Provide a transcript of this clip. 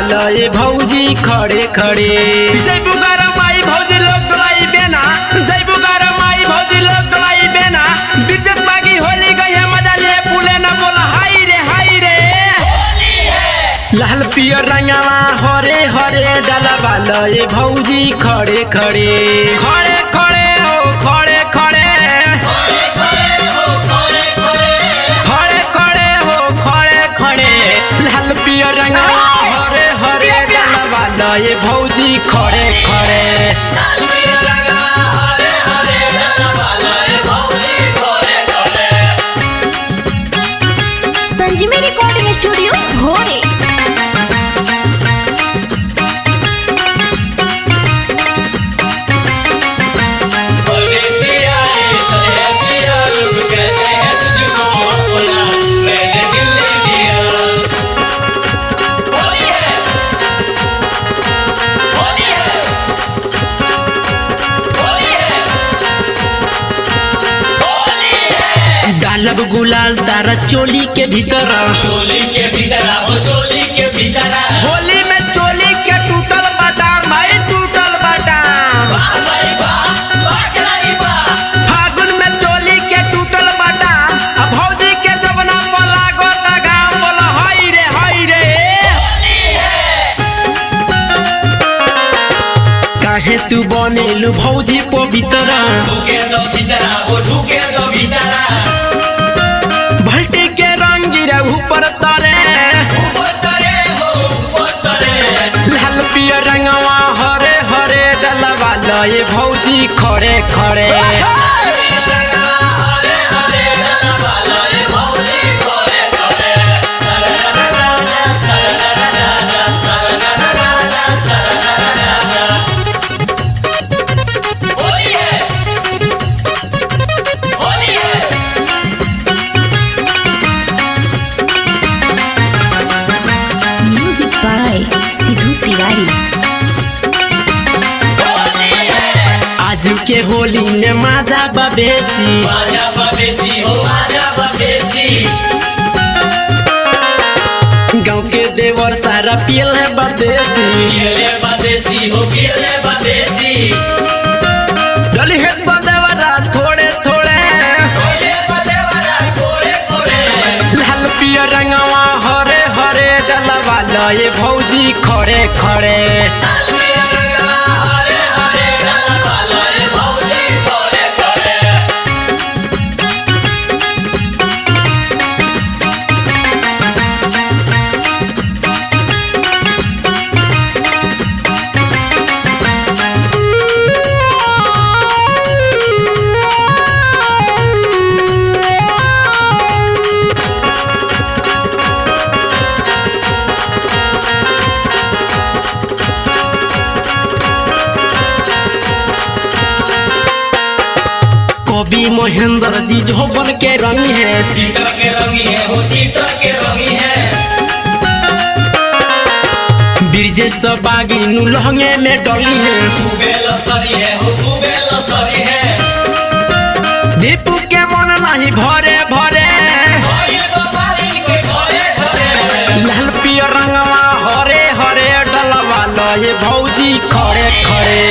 वाला ये भौजी खड़े खड़े। जय बुगारा माई भौजी लोग डोलाई बेना, जय बुगारा माई भौजी लोग डोलाई बेना। बिरजेश बागी होली गई है मजा ले पुले न बोला हाय रे हाय रे। लाल पियर रंगवा हरे हरे डाला वाला ये भौजी खड़े खड़े। खड़े खड़े हो खड़े खड़े, खड़े खड़े हो खड़े खड़े। लाल पियर रंगवा हरे हरे डाला वाला ये भौजी खड़े खड़े। संजीवनी रिकॉर्डिंग स्टूडियो भोरे। डालब गुलाल तारा चोली के भीतर, चोली के भीतर हो चोली के भीतर। होली में चोली के टूटल बादाम भाई टूटल बादाम। फागुन में चोली के टूटल बादाम, अब भौजी के जवना पर लागो लगाम बोला हाय रे हाय रे। काहे तू बनेलू भौजी पवित्र, ढुके दो भीतर हो ढुके दो भीतर। भल्टी के रंग गिरा ऊपर तरे, ऊपर तरे हो ऊपर तरे। लाल पियर रंगवा हरे हरे डाला वाला ये भौजी खड़े खड़े। Music by Sidhu Tiwari. आजू के होली में माजा बबेसी, आजा बबेसी हो आजा बबेसी। गाँव के देवर सारा पियल है बदेसी। केले बदेसी हो केले बदेसी। डली है सदेवरा थोड़े थोड़े, कोले बदेवरा कोले कोले। लाल पियर रंगवा हरे हरे डाला वाला ये भौजी खड़े खड़े। कवि महेंद्र जी झोपन के रंग है, चित्र के रंगी है हो चित्र के रंगी है। ब्रिजेश बागी नु लहंगे में डली है। कुबेल सरी है हो कुबेल सरी है। दीपू के मन नहीं भरे भरे, ओए बाबाली कोई घरे घरे। लाल पियर रंगवा हरे हरे डाला वाला ये भौजी खड़े खड़े।